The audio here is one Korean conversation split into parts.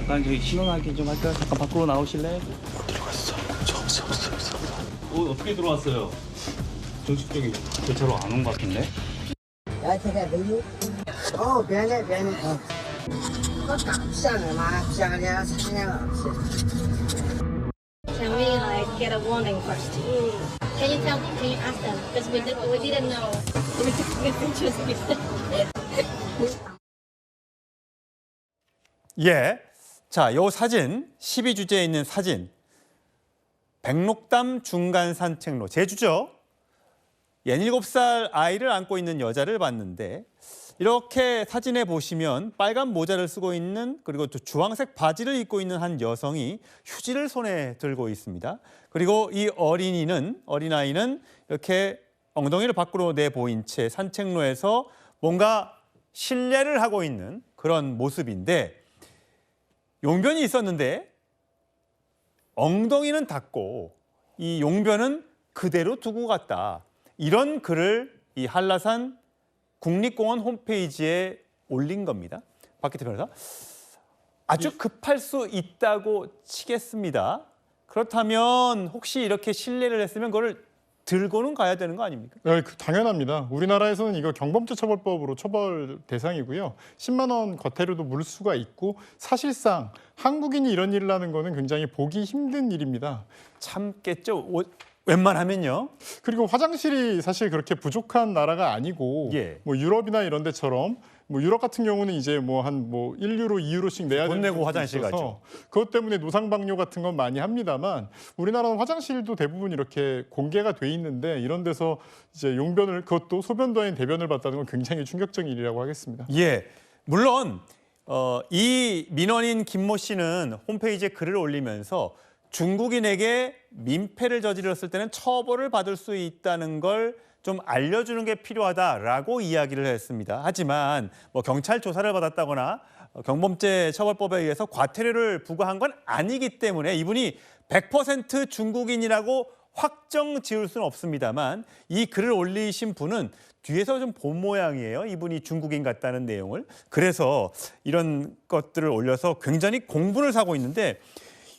잠깐 저희 신원 확인 좀 할까요? 잠깐 밖으로 나오실래요? 못 들어갔어. 없어. 어떻게 들어왔어요? 정식적인 대체로 안 온 것 같은데?来，太太美女。哦，别的。我刚想的嘛，想的3年了。 Can we like get a warning first? Can you tell? Can you ask them? Because we didn't know. We just 예. 자, 요 사진, 12주제에 있는 사진. 백록담 중간 산책로, 제주죠. 67살 아이를 안고 있는 여자를 봤는데 이렇게 사진에 보시면 빨간 모자를 쓰고 있는 그리고 또 주황색 바지를 입고 있는 한 여성이 휴지를 손에 들고 있습니다. 그리고 이 어린아이는 이렇게 엉덩이를 밖으로 내보인 채 산책로에서 뭔가 실례를 하고 있는 그런 모습인데 용변이 있었는데 엉덩이는 닫고 이 용변은 그대로 두고 갔다. 이런 글을 이 한라산 국립공원 홈페이지에 올린 겁니다. 박기태 변호사. 아주 급할 수 있다고 치겠습니다. 그렇다면 혹시 이렇게 실례를 했으면 그걸 들고는 가야 되는 거 아닙니까? 네, 당연합니다. 우리나라에서는 이거 경범죄처벌법으로 처벌 대상이고요. 10만 원 과태료도 물 수가 있고 사실상 한국인이 이런 일을 하는 거는 굉장히 보기 힘든 일입니다. 참겠죠. 웬만하면요. 그리고 화장실이 사실 그렇게 부족한 나라가 아니고 예. 뭐 유럽이나 이런 데처럼 뭐 유럽 같은 경우는 이제 뭐 한 1유로, 2유로씩 내야 돈 되는 내고 곳도 화장실 있어서 가죠. 그것 때문에 노상방뇨 같은 건 많이 합니다만 우리나라는 화장실도 대부분 이렇게 공개가 돼 있는데 이런 데서 이제 용변을 그것도 소변도 아닌 대변을 봤다는 건 굉장히 충격적인 일이라고 하겠습니다. 예, 물론 이 민원인 김모 씨는 홈페이지에 글을 올리면서 중국인에게 민폐를 저질렀을 때는 처벌을 받을 수 있다는 걸 좀 알려주는 게 필요하다라고 이야기를 했습니다. 하지만 뭐 경찰 조사를 받았다거나 경범죄 처벌법에 의해서 과태료를 부과한 건 아니기 때문에 이분이 100% 중국인이라고 확정 지을 수는 없습니다만 이 글을 올리신 분은 뒤에서 좀 본 모양이에요. 이분이 중국인 같다는 내용을. 그래서 이런 것들을 올려서 굉장히 공분을 사고 있는데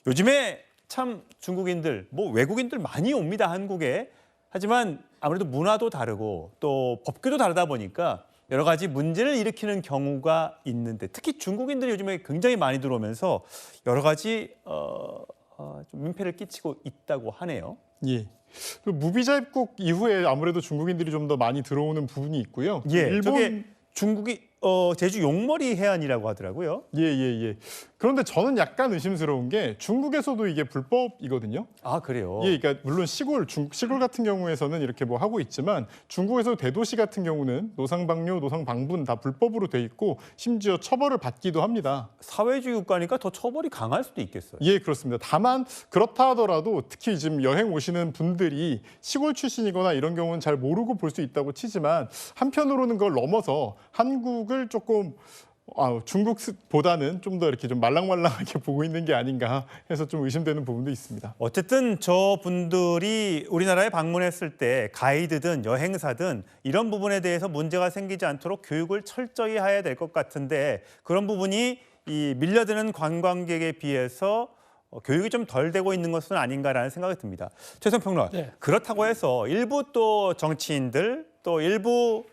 요즘에 참 중국인들, 뭐 외국인들 많이 옵니다, 한국에. 하지만 아무래도 문화도 다르고 또 법규도 다르다 보니까 여러 가지 문제를 일으키는 경우가 있는데 특히 중국인들이 요즘에 굉장히 많이 들어오면서 여러 가지 좀 민폐를 끼치고 있다고 하네요. 예. 그 무비자 입국 이후에 아무래도 중국인들이 좀 더 많이 들어오는 부분이 있고요. 예, 일본 저게 중국이 제주 용머리 해안이라고 하더라고요. 예. 그런데 저는 약간 의심스러운 게 중국에서도 이게 불법이거든요. 아, 그래요? 예, 그러니까 물론 시골 같은 경우에서는 이렇게 뭐 하고 있지만 중국에서 대도시 같은 경우는 노상방뇨, 노상방분 다 불법으로 돼 있고 심지어 처벌을 받기도 합니다. 사회주의 국가니까 더 처벌이 강할 수도 있겠어요. 예, 그렇습니다. 다만 그렇다 하더라도 특히 지금 여행 오시는 분들이 시골 출신이거나 이런 경우는 잘 모르고 볼 수 있다고 치지만 한편으로는 그걸 넘어서 한국을 조금 중국보다는 좀 더 이렇게 좀 말랑말랑하게 보고 있는 게 아닌가 해서 좀 의심되는 부분도 있습니다. 어쨌든 저분들이 우리나라에 방문했을 때 가이드든 여행사든 이런 부분에 대해서 문제가 생기지 않도록 교육을 철저히 해야 될 것 같은데 그런 부분이 이 밀려드는 관광객에 비해서 교육이 좀 덜 되고 있는 것은 아닌가라는 생각이 듭니다. 최선 평론. 네. 그렇다고 해서 일부 또 정치인들 또 일부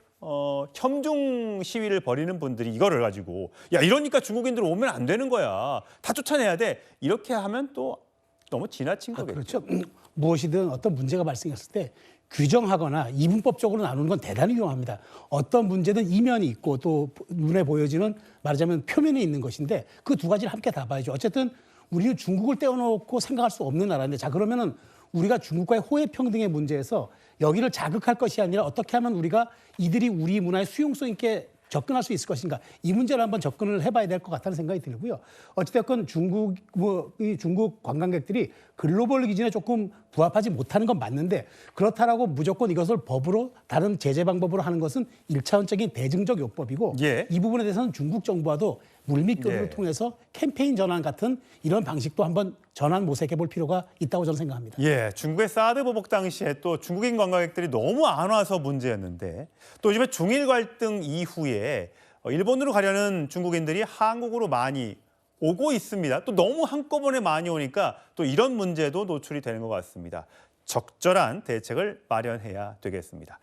혐중 시위를 벌이는 분들이 이거를 가지고 야 이러니까 중국인들 오면 안 되는 거야. 다 쫓아내야 돼. 이렇게 하면 또 너무 지나친 거겠죠. 그렇죠. 무엇이든 어떤 문제가 발생했을 때 규정하거나 이분법적으로 나누는 건 대단히 위험합니다. 어떤 문제든 이면이 있고 또 눈에 보여지는 말하자면 표면이 있는 것인데 그 두 가지를 함께 다 봐야죠. 어쨌든 우리는 중국을 떼어놓고 생각할 수 없는 나라인데 자 그러면은 우리가 중국과의 호혜 평등의 문제에서 여기를 자극할 것이 아니라 어떻게 하면 우리가 이들이 우리 문화에 수용성 있게 접근할 수 있을 것인가 이 문제를 한번 접근을 해봐야 될 것 같다는 생각이 들고요. 어찌됐건 이 중국 관광객들이 글로벌 기준에 조금 부합하지 못하는 건 맞는데 그렇다라고 무조건 이것을 법으로 다른 제재 방법으로 하는 것은 일차원적인 대증적 요법이고 예. 이 부분에 대해서는 중국 정부와도 물밑교류를 예. 통해서 캠페인 전환 같은 이런 방식도 한번 전환 모색해 볼 필요가 있다고 저는 생각합니다. 예, 중국의 사드 보복 당시에 또 중국인 관광객들이 너무 안 와서 문제였는데 또 요즘에 중일 갈등 이후에 일본으로 가려는 중국인들이 한국으로 많이 오고 있습니다. 또 너무 한꺼번에 많이 오니까 또 이런 문제도 노출이 되는 것 같습니다. 적절한 대책을 마련해야 되겠습니다.